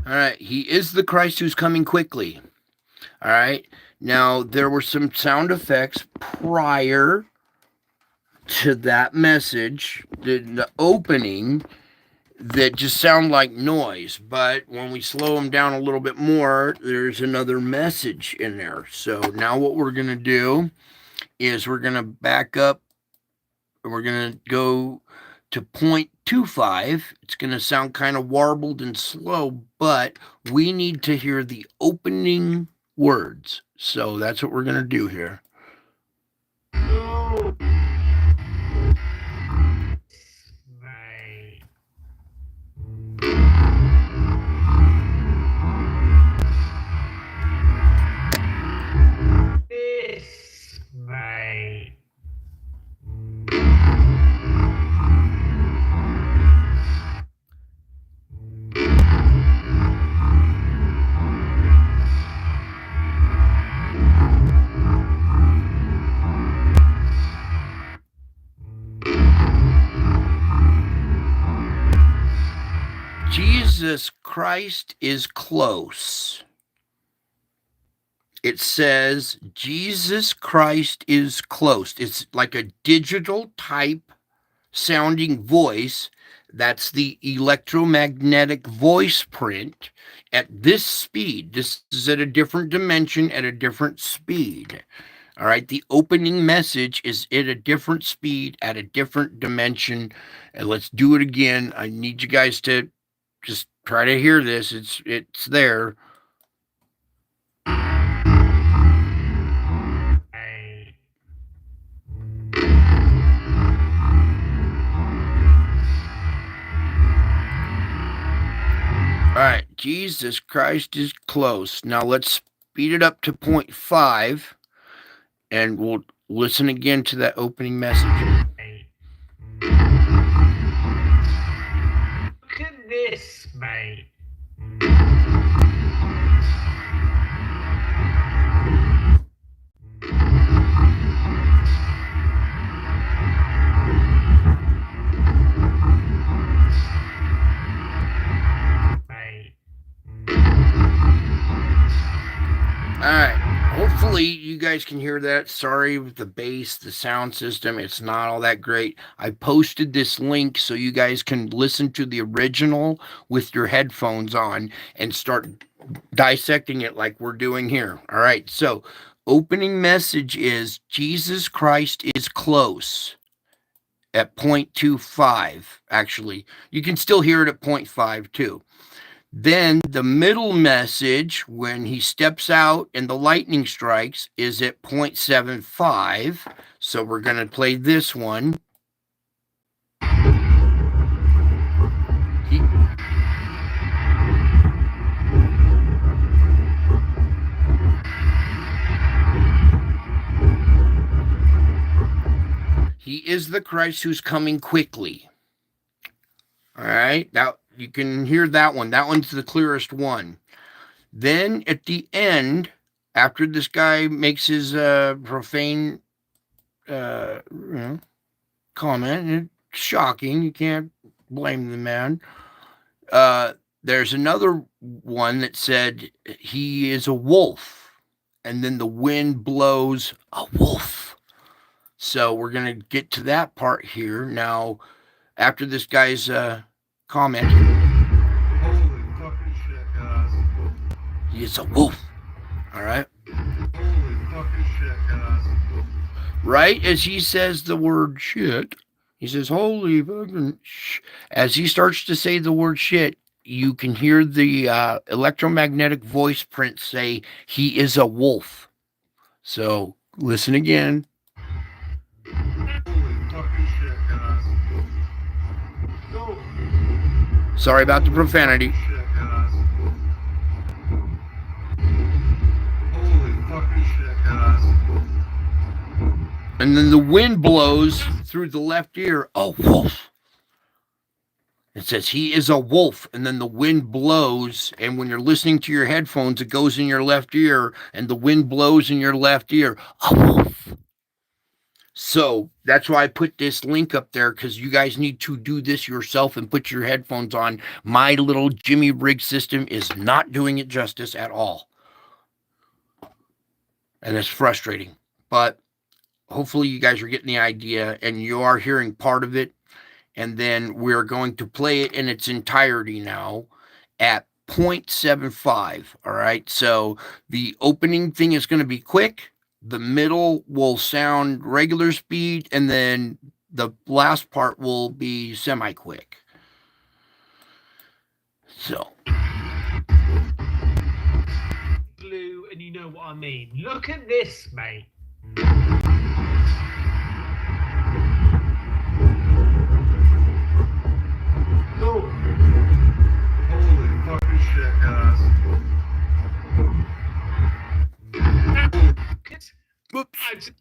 All right, he is the Christ who's coming quickly. All right, now there were some sound effects prior to that message, the opening, that just sound like noise. But when we slow them down a little bit more, there's another message in there. So now what we're going to do is we're going to back up, and we're going to go to 0.25. It's going to sound kind of warbled and slow, but we need to hear the opening words. So that's what we're going to do here. No. This way. Jesus Christ is close. It says Jesus Christ is close. It's like a digital type sounding voice. That's the electromagnetic voice print at this speed. This is at a different dimension at a different speed. All right. The opening message is at a different speed at a different dimension. And let's do it again. I need you guys to just try to hear this. It's there. All right, Jesus Christ is close. Now let's speed it up to 0.5 and we'll listen again to that opening message. Look at this, mate. All right. Hopefully you guys can hear that. Sorry with the bass, the sound system. It's not all that great. I posted this link so you guys can listen to the original with your headphones on and start dissecting it like we're doing here. All right. So opening message is Jesus Christ is close at 0.25. Actually, you can still hear it at 0.5 too. Then the middle message, when he steps out and the lightning strikes, is at 0.75. So we're going to play this one. He is the Christ who's coming quickly. All right. Now you can hear that one. That one's the clearest one. Then at the end, after this guy makes his profane comment, it's shocking. You can't blame the man. There's another one that said he is a wolf, and then the wind blows a wolf. So we're going to get to that part here. Now, after this guy's comment, Holy fucking shit, guys. he is a wolf. All right. Holy fucking shit, guys. Right as he says the word shit, he says, holy fucking sh. As he starts to say the word shit, you can hear the electromagnetic voice print say he is a wolf. So listen again. Holy fucking shit, guys. No. Sorry about the profanity. Shit, guys. Holy fucking shit, guys. And then the wind blows through the left ear. A wolf. It says he is a wolf, and then the wind blows, and when you're listening to your headphones, it goes in your left ear, and the wind blows in your left ear. A wolf. So that's why I put this link up there, because you guys need to do this yourself and put your headphones on. My little Jimmy rig system is not doing it justice at all. And it's frustrating. But hopefully you guys are getting the idea, and you are hearing part of it. And then we're going to play it in its entirety now at 0.75. All right. So the opening thing is going to be quick. The middle will sound regular speed. And then the last part will be semi-quick. So. Blue, and you know what I mean. Look at this, mate. No. Holy fucking shit, guys. Whoops.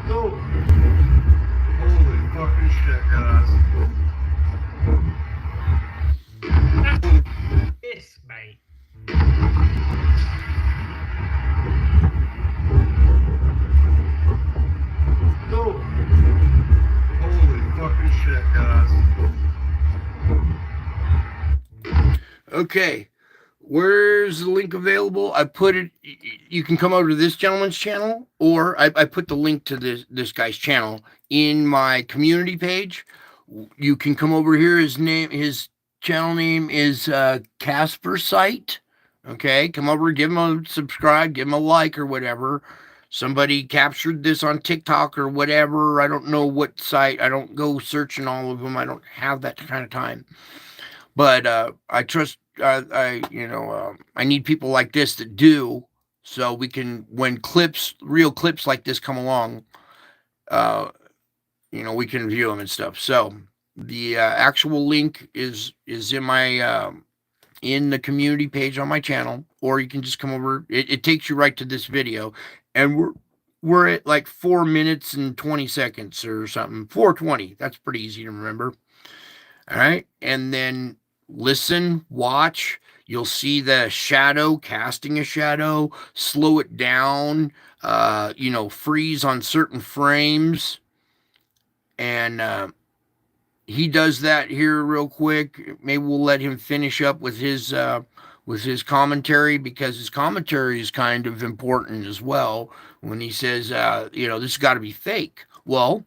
No. Holy fucking shit, guys. This, mate. No. Okay. Where's the link available? I put it. You can come over to this gentleman's channel, or I put the link to this guy's channel in my community page. You can come over here. His channel name is Casper Site. Okay, come over, give him a subscribe, give him a like or whatever. Somebody captured this on TikTok or whatever. I don't know what site. I don't go searching all of them. I don't have that kind of time. But I trust. I need people like this that do, so we can, when real clips like this come along, we can view them and stuff. So the actual link is in my in the community page on my channel, or you can just come over. It takes you right to this video, and we're at like 4 minutes and 20 seconds or something. 4:20. That's pretty easy to remember. All right, and then listen, watch. You'll see the shadow, casting a shadow, slow it down, freeze on certain frames. And he does that here real quick. Maybe we'll let him finish up with his commentary, because his commentary is kind of important as well. When he says, this has got to be fake. Well,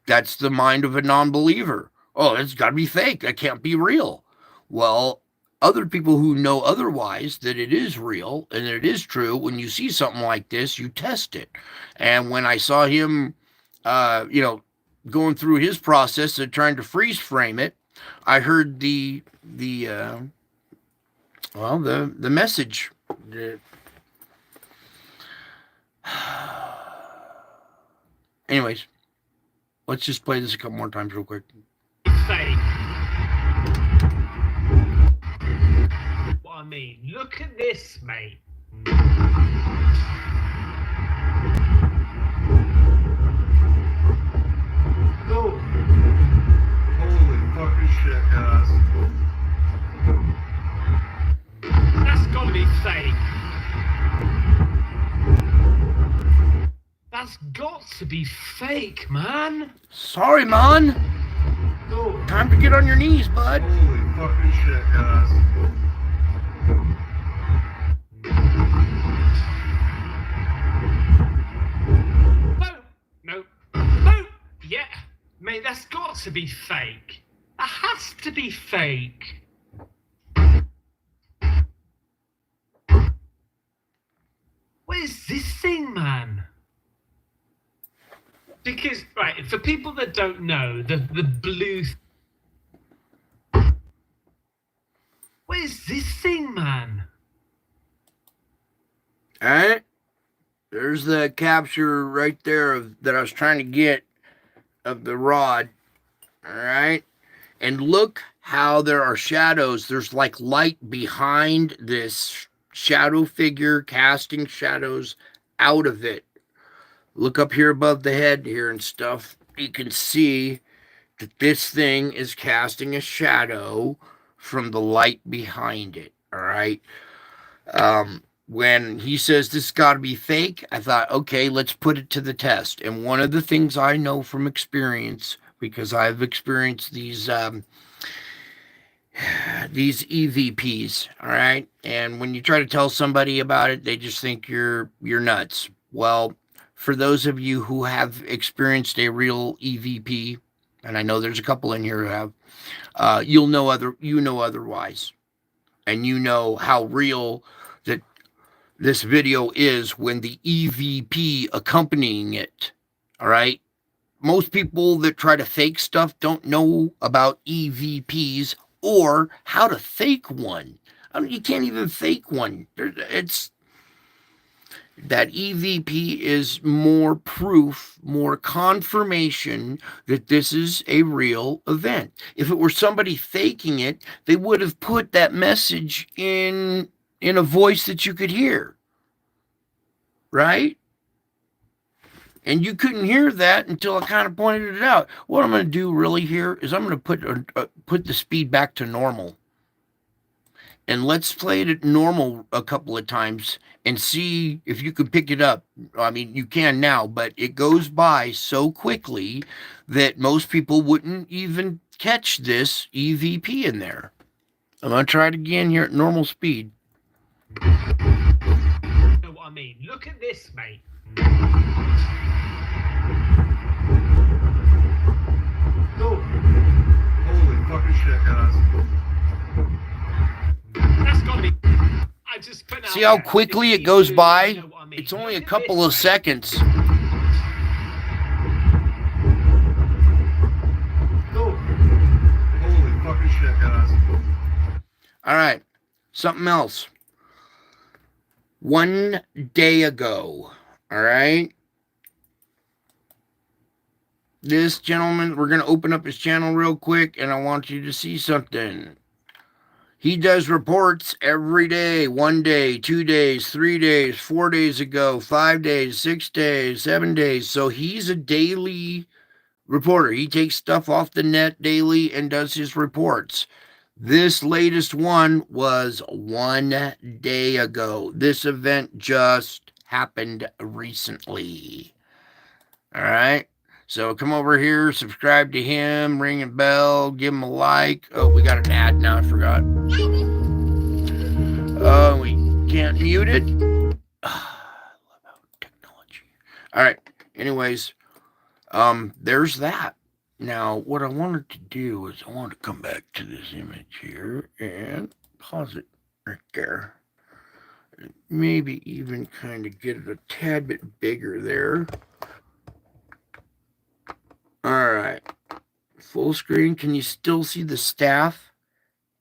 that's the mind of a non-believer. Oh, it's got to be fake. That can't be real. Well, other people who know otherwise, that it is real and that it is true, when you see something like this, you test it. And when I saw him, going through his process of trying to freeze frame it, I heard the message. Anyways, let's just play this a couple more times real quick. What I mean, look at this, mate. Oh, holy fucking shit, guys. That's gotta be fake. That's got to be fake, man. Sorry, man. Oh, Time to get on your knees, bud. holy fucking shit, guys. No. Yeah, mate, that's got to be fake. That has to be fake. What is this thing, man? Because, right, for people that don't know, the blue... What is this thing, man? All right. There's the capture right there that I was trying to get of the rod. All right. And look how there are shadows. There's like light behind this shadow figure, casting shadows out of it. Look up here above the head here and stuff. You can see that this thing is casting a shadow from the light behind it. All right. When he says this got to be fake, I thought, okay, let's put it to the test. And one of the things I know from experience, because I've experienced these EVPs, all right? And when you try to tell somebody about it, they just think you're nuts. Well, for those of you who have experienced a real EVP, and I know there's a couple in here who have, you know otherwise. And you know how real that this video is when the EVP accompanying it. All right. Most people that try to fake stuff don't know about EVPs or how to fake one. I mean, you can't even fake one. That EVP is more proof, more confirmation that this is a real event. If it were somebody faking it, they would have put that message in a voice that you could hear, right? And you couldn't hear that until I kind of pointed it out. What I'm going to do really here is I'm going to put the speed back to normal. And let's play it at normal a couple of times and see if you can pick it up. I mean, you can now, but it goes by so quickly that most people wouldn't even catch this EVP in there. I'm going to try it again here at normal speed. You know what I mean? Look at this, mate. Oh, holy fucking shit, guys. That's got to be. I just put out See how there, quickly it's it goes blue, by? you know what I mean? It's only a Look at couple this, of mate. seconds. Oh, holy fucking shit, guys. All right, something else. 1 day ago, all right? This gentleman, we're going to open up his channel real quick, and I want you to see something. He does reports every day, 1 day, 2 days, 3 days, 4 days ago, 5 days, 6 days, 7 days. So he's a daily reporter. He takes stuff off the net daily and does his reports. This latest one was 1 day ago. This event just happened recently. All right. So come over here, subscribe to him, ring a bell, give him a like. Oh, we got an ad now. I forgot. Oh, we can't mute it. Love how technology. All right. Anyways, there's that. Now, what I wanted to do is I want to come back to this image here and pause it right there. Maybe even kind of get it a tad bit bigger there. All right. Full screen. Can you still see the staff?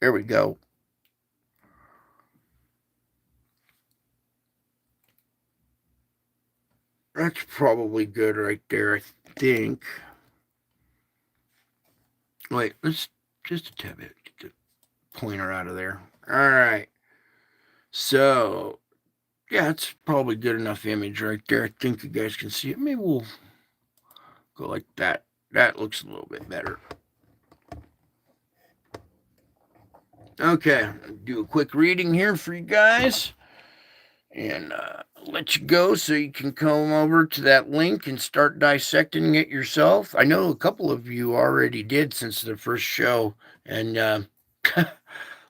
There we go. That's probably good right there, I think. Wait, let's just a tad bit get the pointer out of there. All right. So, yeah, it's probably good enough image right there. I think you guys can see it. Maybe we'll go like that. That looks a little bit better. Okay, do a quick reading here for you guys and let you go so you can come over to that link and start dissecting it yourself. I know a couple of you already did since the first show, and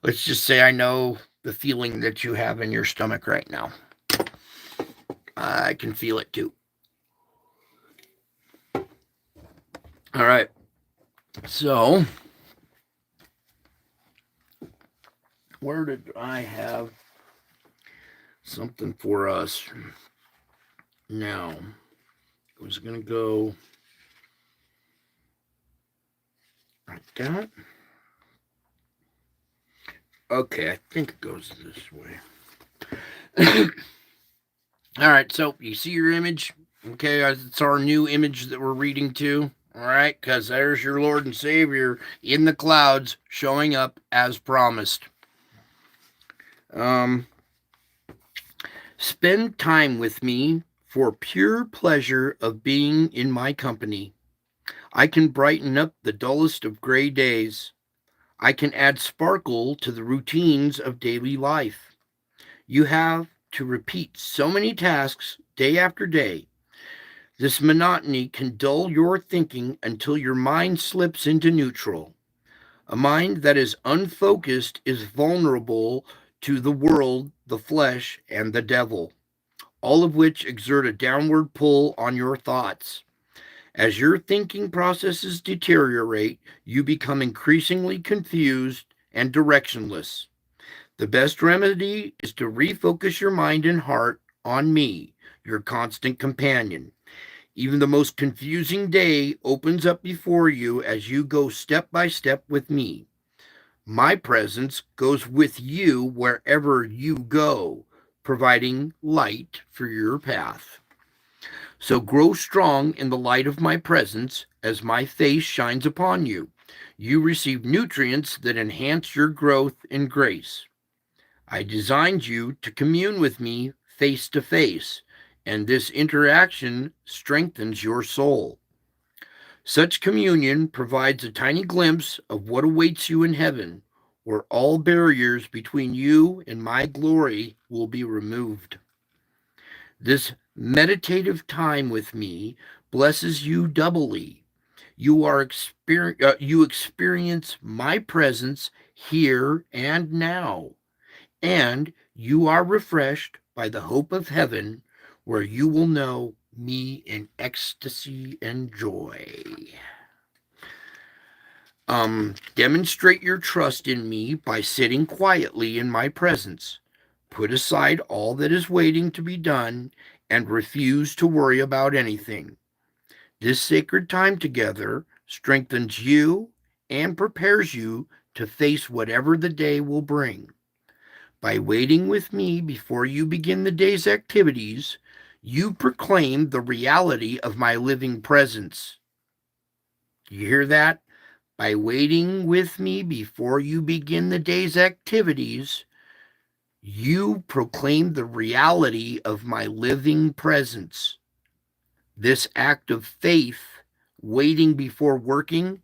let's just say I know the feeling that you have in your stomach right now. I can feel it too. All right, so where did I have something for us? Now, I was going to go like that. Okay, I think it goes this way. All right, so you see your image? Okay, it's our new image that we're reading to. All right, because there's your Lord and Savior in the clouds showing up as promised. Spend time with me for pure pleasure of being in my company. I can brighten up the dullest of gray days. I can add sparkle to the routines of daily life. You have to repeat so many tasks day after day. This monotony can dull your thinking until your mind slips into neutral. A mind that is unfocused is vulnerable to the world, the flesh, and the devil, all of which exert a downward pull on your thoughts. As your thinking processes deteriorate, you become increasingly confused and directionless. The best remedy is to refocus your mind and heart on me, your constant companion. Even the most confusing day opens up before you as you go step by step with me. My presence goes with you wherever you go, providing light for your path. So grow strong in the light of my presence as my face shines upon you. You receive nutrients that enhance your growth in grace. I designed you to commune with me face to face, and this interaction strengthens your soul. Such communion provides a tiny glimpse of what awaits you in heaven, where all barriers between you and my glory will be removed. This meditative time with me blesses you doubly. You experience my presence here and now, and you are refreshed by the hope of heaven, where you will know me in ecstasy and joy. Demonstrate your trust in me by sitting quietly in my presence. Put aside all that is waiting to be done and refuse to worry about anything. This sacred time together strengthens you and prepares you to face whatever the day will bring. By waiting with me before you begin the day's activities, you proclaim the reality of my living presence. Do you hear that? By waiting with me before you begin the day's activities, you proclaim the reality of my living presence. This act of faith, waiting before working,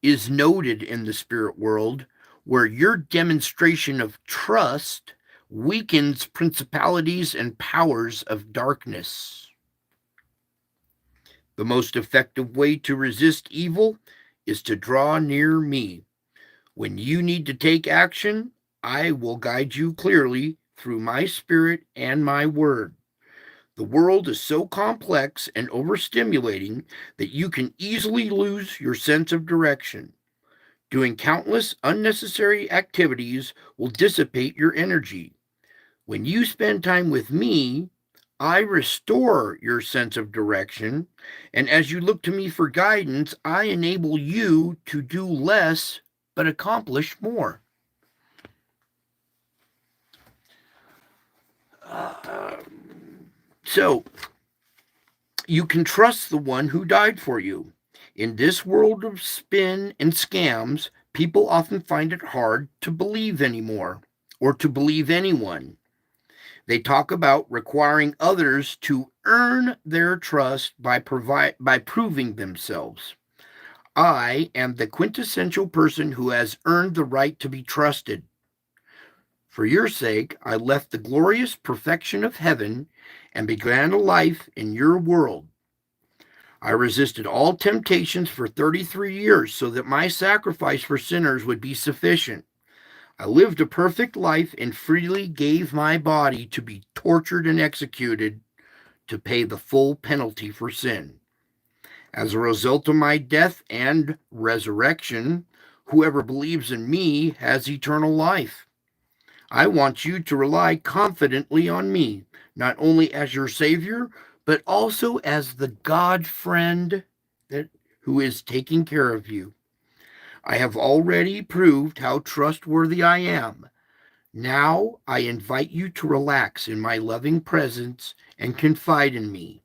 is noted in the spirit world, where your demonstration of trust weakens principalities and powers of darkness. The most effective way to resist evil is to draw near me. When you need to take action, I will guide you clearly through my spirit and my word. The world is so complex and overstimulating that you can easily lose your sense of direction. Doing countless unnecessary activities will dissipate your energy. When you spend time with me, I restore your sense of direction, and as you look to me for guidance, I enable you to do less but accomplish more. So, you can trust the one who died for you. In this world of spin and scams, people often find it hard to believe anymore or to believe anyone. They talk about requiring others to earn their trust by proving themselves. I am the quintessential person who has earned the right to be trusted. For your sake, I left the glorious perfection of heaven and began a life in your world. I resisted all temptations for 33 years so that my sacrifice for sinners would be sufficient. I lived a perfect life and freely gave my body to be tortured and executed to pay the full penalty for sin. As a result of my death and resurrection, whoever believes in me has eternal life. I want you to rely confidently on me, not only as your Savior, but also as the God friend who is taking care of you. I have already proved how trustworthy I am. Now I invite you to relax in my loving presence and confide in me.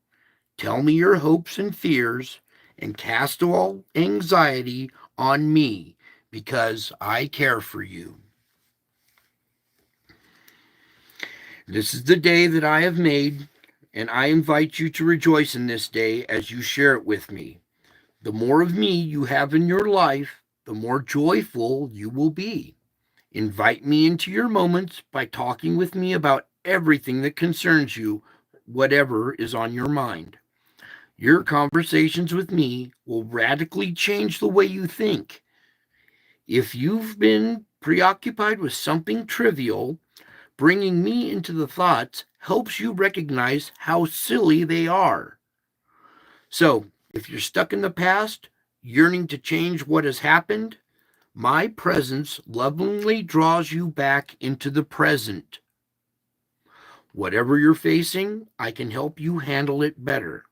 Tell me your hopes and fears and cast all anxiety on me because I care for you. This is the day that I have made, and I invite you to rejoice in this day as you share it with me. The more of me you have in your life, the more joyful you will be. Invite me into your moments by talking with me about everything that concerns you, whatever is on your mind. Your conversations with me will radically change the way you think. If you've been preoccupied with something trivial, bringing me into the thoughts helps you recognize how silly they are. So, if you're stuck in the past, yearning to change what has happened, my presence lovingly draws you back into the present. Whatever you're facing, I can help you handle it better.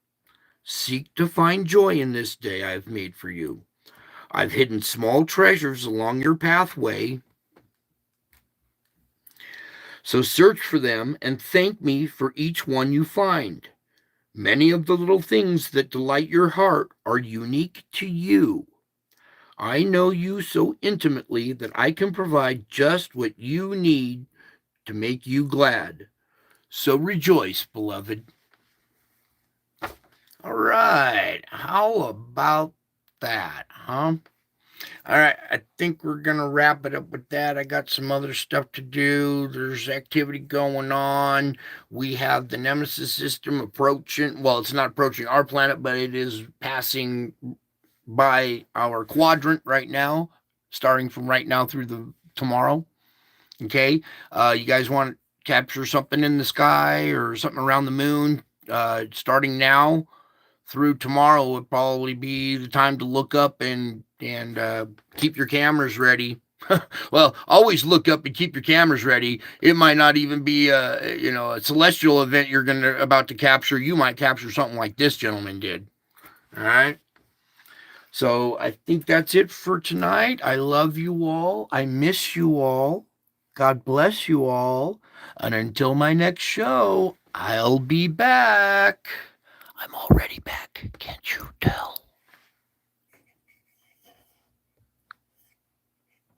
Seek to find joy in this day I've made for you. I've hidden small treasures along your pathway, so search for them and thank me for each one you find. Many of the little things that delight your heart are unique to you. I know you so intimately that I can provide just what you need to make you glad. So rejoice, beloved. All right. How about that, huh? All right. I think we're going to wrap it up with that. I got some other stuff to do. There's activity going on. We have the Nemesis system approaching. Well, it's not approaching our planet, but it is passing by our quadrant right now, starting from right now through the tomorrow. Okay, you guys want to capture something in the sky or something around the moon, starting now through tomorrow would probably be the time to look up and keep your cameras ready. Well, always look up and keep your cameras ready. It might not even be a celestial event you're about to capture. You might capture something like this gentleman did. All right. So I think that's it for tonight. I love you all. I miss you all. God bless you all. And until my next show, I'll be back. I'm already back. Can't you tell?